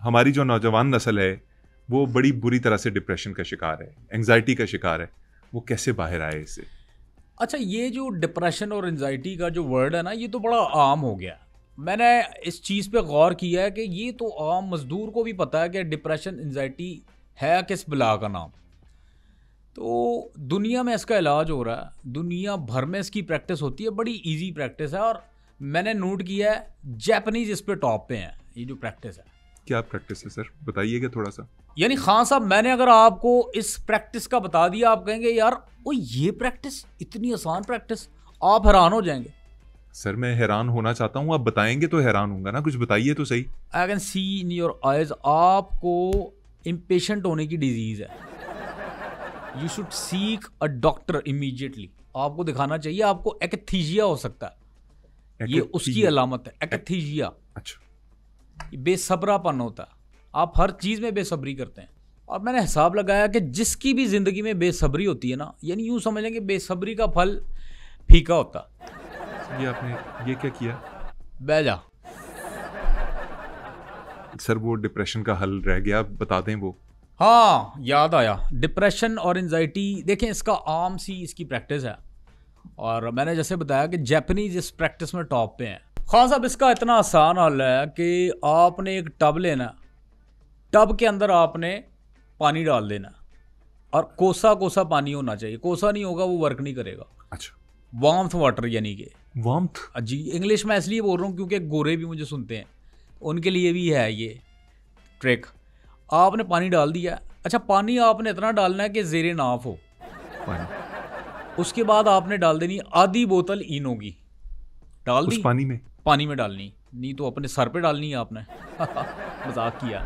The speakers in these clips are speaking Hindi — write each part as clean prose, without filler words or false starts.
हमारी जो नौजवान नस्ल है वो बड़ी बुरी तरह से डिप्रेशन का शिकार है, एंजाइटी का शिकार है, वो कैसे बाहर आए इससे? अच्छा, ये जो डिप्रेशन और एंजाइटी का जो वर्ड है ना, ये तो बड़ा आम हो गया। मैंने इस चीज़ पे गौर किया है कि ये तो आम मजदूर को भी पता है कि डिप्रेशन एंजाइटी है किस बला का नाम। तो दुनिया में इसका इलाज हो रहा है, दुनिया भर में इसकी प्रैक्टिस होती है, बड़ी इजी प्रैक्टिस है। और मैंने नोट किया है जापानीज इस पे टॉप पे हैं, ये जो प्रैक्टिस है। क्या प्रैक्टिस है सर, बताइएगा थोड़ा सा। यानी खान साहब, मैंने अगर आपको इस प्रैक्टिस का बता दिया, आप कहेंगे यार ओ ये प्रैक्टिस, इतनी आसान प्रैक्टिस, आप हैरान हो जाएंगे। सर मैं हैरान होना चाहता हूँ, आप बताएंगे तो हैरान होऊंगा ना, कुछ बताइए तो सही। I can see in your eyes, आपको इम्पेशेंट होने की डिजीज है। You should seek a doctor immediately. आपको दिखाना चाहिए, आपको एकथीजिया हो सकता है, ये उसकी अलामत है, एकथीजिया। अच्छा। बेसब्रापन होता है, आप हर चीज़ में बेसब्री करते हैं। और मैंने हिसाब लगाया कि जिसकी भी ज़िंदगी में बेसब्री होती है ना, यानी यूँ समझ लेंगे बेसब्री का फल फीका होता। ये आपने ये क्या किया? बह जा सर वो डिप्रेशन का हल रह गया, बता दें वो। हाँ, याद आया। डिप्रेशन और एंजाइटी, देखें इसका आम सी इसकी प्रैक्टिस है। और मैंने जैसे बताया कि जापानीज इस प्रैक्टिस में टॉप पे हैं। खान साहब, इसका इतना आसान हल है कि आपने एक टब लेना, टब के अंदर आपने पानी डाल देना, और कोसा कोसा पानी होना चाहिए। कोसा नहीं होगा वो वर्क नहीं करेगा। अच्छा। वार्मथ वाटर, यानी कि वार्मथ। जी, इंग्लिश में इसलिए बोल रहा हूँ क्योंकि गोरे भी मुझे सुनते हैं, उनके लिए भी है ये ट्रिक। आपने पानी डाल दिया। अच्छा, पानी आपने इतना डालना है कि ज़ेरे नाफ हो पानी। उसके बाद आपने डाल देनी आधी बोतल इनो की। डाल दी उस पानी में डालनी, नहीं तो अपने सर पे डालनी है आपने। मजाक किया,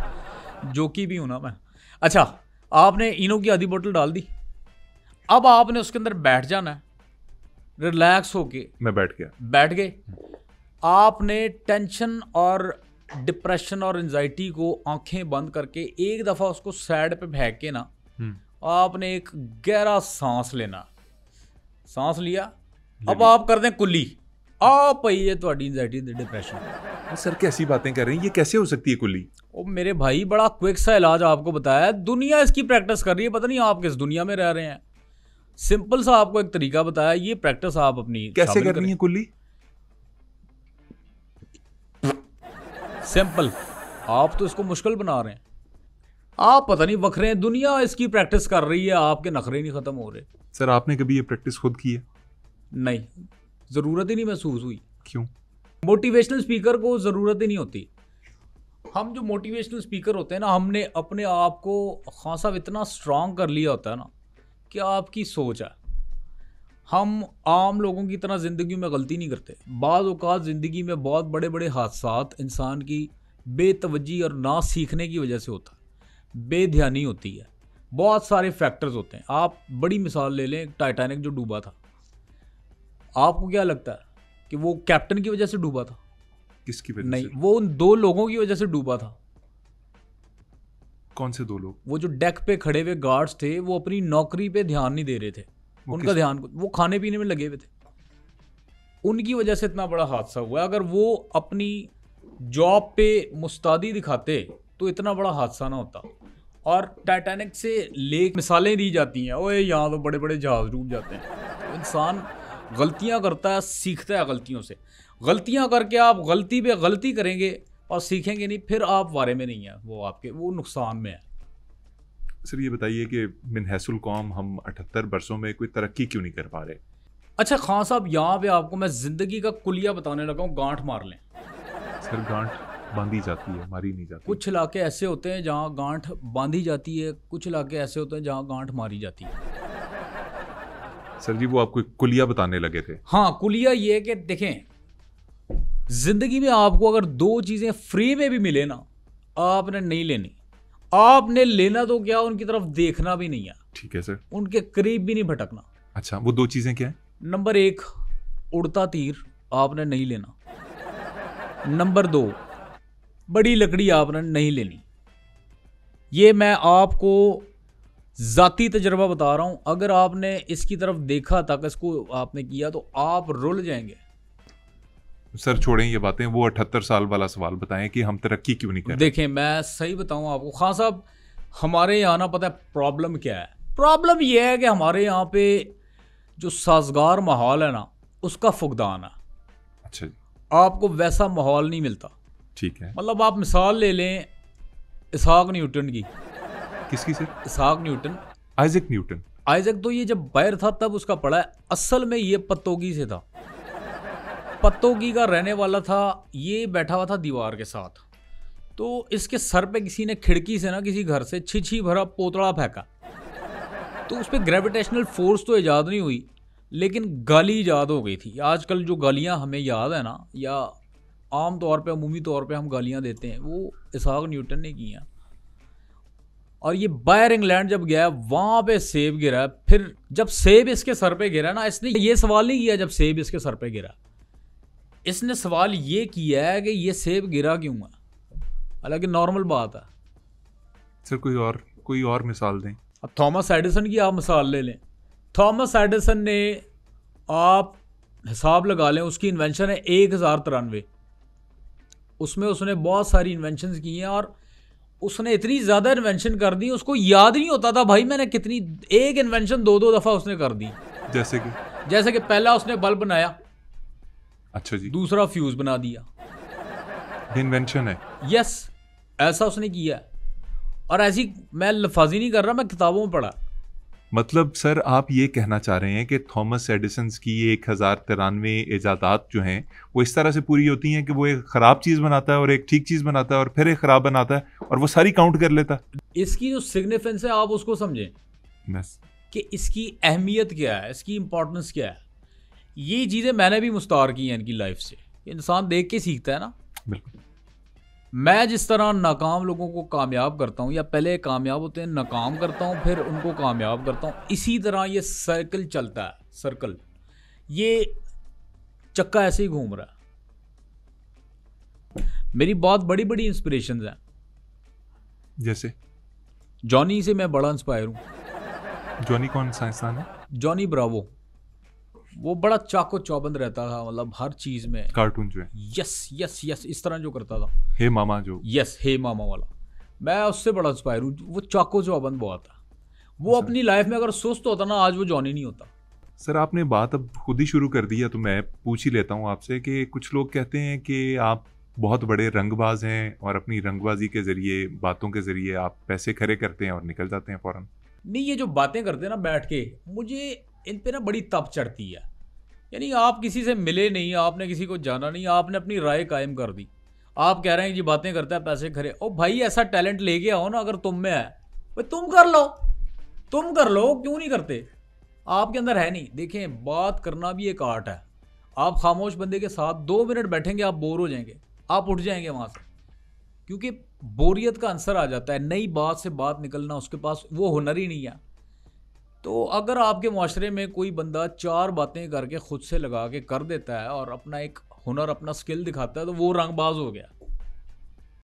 जोकी भी हूं ना मैं। अच्छा, आपने इनो की आधी बोतल डाल दी। अब आपने उसके अंदर बैठ जाना है, रिलैक्स होके। मैं बैठ गए। आपने टेंशन और डिप्रेशन और एंजाइटी को आंखें बंद करके एक दफ़ा उसको साइड पे फेंक के ना, आपने एक गहरा सांस लेना। सांस लिया, अब आप कर दें कुल्ली, आप ये तो एंजाइटी डिप्रेशन। सर कैसी बातें कर रहे हैं, ये कैसे हो सकती है कुल्ली? ओ मेरे भाई, बड़ा क्विक सा इलाज आपको बताया, दुनिया इसकी प्रैक्टिस कर रही है। पता नहीं आप किस दुनिया में रह रहे हैं। सिंपल सा आपको एक तरीका बताया, ये प्रैक्टिस आप अपनी कैसे करनी है कुल्ली? सिंपल। आप तो इसको मुश्किल बना रहे हैं। आप पता नहीं बख रहे हैं, दुनिया इसकी प्रैक्टिस कर रही है, आपके नखरे नहीं खत्म हो रहे। सर आपने कभी ये प्रैक्टिस खुद की है? नहीं, जरूरत ही नहीं महसूस हुई। क्यों? मोटिवेशनल स्पीकर को जरूरत ही नहीं होती। हम जो मोटिवेशनल स्पीकर होते हैं ना, हमने अपने आप को खान साहब इतना स्ट्रांग कर लिया होता है ना कि आपकी सोच है। हम आम लोगों की तरह ज़िंदगी में गलती नहीं करते। बाज़ औक़ात ज़िंदगी में बहुत बड़े बड़े हादसात इंसान की बेतवज्जी और ना सीखने की वजह से होता है, बेध्यानी होती है, बहुत सारे फैक्टर्स होते हैं। आप बड़ी मिसाल ले लें, टाइटैनिक जो डूबा था, आपको क्या लगता है कि वो कैप्टन की वजह से डूबा था? किसकी वजह नहीं, से? वो उन दो लोगों की वजह से डूबा था। कौन से दो लोग? वो जो डेक पे खड़े हुए गार्ड्स थे, वो अपनी नौकरी पे ध्यान नहीं दे रहे थे। उनका ध्यान, वो खाने पीने में लगे हुए थे। उनकी वजह से इतना बड़ा हादसा हुआ। अगर वो अपनी जॉब पे मुस्तैदी दिखाते तो इतना बड़ा हादसा ना होता। और टाइटैनिक से लेक मिसालें दी जाती हैं, ओए यहाँ तो बड़े बड़े जहाज डूब जाते हैं। तो इंसान गलतियाँ करता है, सीखता है गलतियों से। गलतियाँ करके आप गलती पे गलती करेंगे और सीखेंगे नहीं, फिर आप वारे में नहीं है, वो नुकसान में है। सर ये बताइए कि मिन हैसुल कौम हम 78 वर्षों में कोई तरक्की क्यों नहीं कर पा रहे? अच्छा खान साहब, यहाँ पे आपको मैं जिंदगी का कुलिया बताने लगा हूँ, गांठ मार लें। सर गांठ बांधी जाती है, मारी नहीं जाती। कुछ इलाके ऐसे होते हैं जहाँ गांठ बांधी जाती है, कुछ इलाके ऐसे होते हैं जहाँ गांठ मारी जाती है। सर जी वो आपको कुलिया बताने लगे थे। हाँ, कुलिया ये है कि देखें, जिंदगी में आपको अगर दो चीजें फ्री में भी मिले ना, आपने नहीं लेनी। आपने लेना तो क्या, उनकी तरफ देखना भी नहीं है। ठीक है सर। उनके करीब भी नहीं भटकना। अच्छा, वो दो चीजें क्या है? नंबर 1, उड़ता तीर आपने नहीं लेना। नंबर 2, बड़ी लकड़ी आपने नहीं लेनी। ये मैं आपको ज़ाती तजर्बा बता रहा हूं। अगर आपने इसकी तरफ देखा तक, इसको आपने किया, तो आप रुल जाएंगे। सर छोड़ें ये बातें, वो 78 साल वाला सवाल बताएं कि हम तरक्की क्यों नहीं कर रहे। देखें, मैं सही बताऊं आपको खान साहब, हमारे यहाँ ना पता है प्रॉब्लम क्या है। प्रॉब्लम ये है कि हमारे यहाँ पे जो साजगार माहौल है ना, उसका फुकदान है। अच्छा जी, आपको वैसा माहौल नहीं मिलता। ठीक है। मतलब आप मिसाल ले लें इसहाक न्यूटन की। किसकी सर? इसहाक न्यूटन, आइजैक न्यूटन। आइजैक तो ये जब बाहर था तब उसका पढ़ा है, असल में ये पत्तोगी से था, पत्तोगी का रहने वाला था। ये बैठा हुआ था दीवार के साथ, तो इसके सर पे किसी ने खिड़की से ना, किसी घर से छी भरा पोतड़ा फेंका, तो उस पर ग्रेविटेशनल फोर्स तो ईजाद नहीं हुई, लेकिन गाली ईजाद हो गई थी। आजकल जो गालियाँ हमें याद है ना, या आम तौर पे अमूमी तौर पे हम गालियाँ देते हैं, वो इसहाक न्यूटन ने की हैं। और ये बाहर इंग्लैंड जब गया, वहाँ पे सेब गिरा। फिर जब सेब इसके सर पे गिरा ना, इसने ये सवाल नहीं किया जब सेब इसके सर पे गिरा, इसने सवाल ये किया है कि ये सेब गिरा क्यों है। हालांकि नॉर्मल बात है। सर कोई और मिसाल दें। अब थॉमस एडिसन की आप मिसाल ले लें। थॉमस एडिसन ने, आप हिसाब लगा लें, उसकी इन्वेंशन है 1093। उसमें उसने बहुत सारी इन्वेंशंस की हैं, और उसने इतनी ज़्यादा इन्वेंशन कर दी उसको याद नहीं होता था भाई मैंने कितनी, एक इन्वेंशन 2-2 दफ़ा उसने कर दी। जैसे कि पहला उसने बल्ब बनाया, अच्छा जी, दूसरा फ्यूज बना दिया। इन्वेंशन है। यस, ऐसा उसने किया। और ऐसी मैं लफाजी नहीं कर रहा, मैं किताबों में पढ़ा। मतलब सर आप ये कहना चाह रहे हैं कि थॉमस एडिसन की 1093 इजादात जो हैं वो इस तरह से पूरी होती हैं कि वो एक ख़राब चीज़ बनाता है और एक ठीक चीज़ बनाता है और फिर एक ख़राब बनाता है और वो सारी काउंट कर लेता है। इसकी जो सिग्निफिकेंस है आप उसको समझें कि इसकी अहमियत क्या है, इसकी इंपॉर्टेंस क्या है। ये चीज़ें मैंने भी मुस्तार की हैं इनकी लाइफ से। इंसान देख के सीखता है ना। बिल्कुल। मैं जिस तरह नाकाम लोगों को कामयाब करता हूँ, या पहले कामयाब होते हैं नाकाम करता हूँ, फिर उनको कामयाब करता हूँ, इसी तरह ये सर्कल चलता है। सर्कल, ये चक्का ऐसे ही घूम रहा है। मेरी बहुत बड़ी बड़ी इंस्पिरेशंस हैं। जैसे जॉनी से मैं बड़ा इंस्पायर हूँ। जॉनी कौन सा इंसान है? Johnny Bravo. वो बड़ा चाको चौबंद रहता था, मतलब हर चीज में। कार्टून जो है, यस यस यस, इस तरह जो करता था, हे मामा जो। यस, हे मामा वाला। मैं उससे बड़ा इंस्पायर हूँ। वो चाको चौबंद बहुत था। वो अपनी लाइफ में अगर सुस्त होता ना, आज वो जॉनी नहीं होता। सर आपने बात अब खुद ही शुरू कर दी है, तो मैं पूछ ही लेता हूँ आपसे कि कुछ लोग कहते हैं कि आप बहुत बड़े रंगबाज हैं और अपनी रंगबाजी के ज़रिए, बातों के ज़रिए आप पैसे खड़े करते हैं और निकल जाते हैं फ़ौरन। नहीं, ये जो बातें करते हैं ना बैठ के, मुझे इन पे ना बड़ी तप चढ़ती है। यानी आप किसी से मिले नहीं, आपने किसी को जाना नहीं, आपने अपनी राय कायम कर दी। आप कह रहे हैं जी बातें करता है पैसे खरे। ओ भाई, ऐसा टैलेंट लेके आओ ना, अगर तुम में है भाई तुम कर लो, तुम कर लो, क्यों नहीं करते? आपके अंदर है नहीं। देखें, बात करना भी एक आर्ट है। आप खामोश बंदे के साथ 2 मिनट बैठेंगे, आप बोर हो जाएंगे, आप उठ जाएंगे वहाँ से, क्योंकि बोरियत का आंसर आ जाता है। नई बात से बात निकलना, उसके पास वो हुनर ही नहीं है। तो अगर आपके माशरे में कोई बंदा 4 बातें करके खुद से लगा के कर देता है और अपना एक हुनर, अपना स्किल दिखाता है, तो वो रंगबाज हो गया।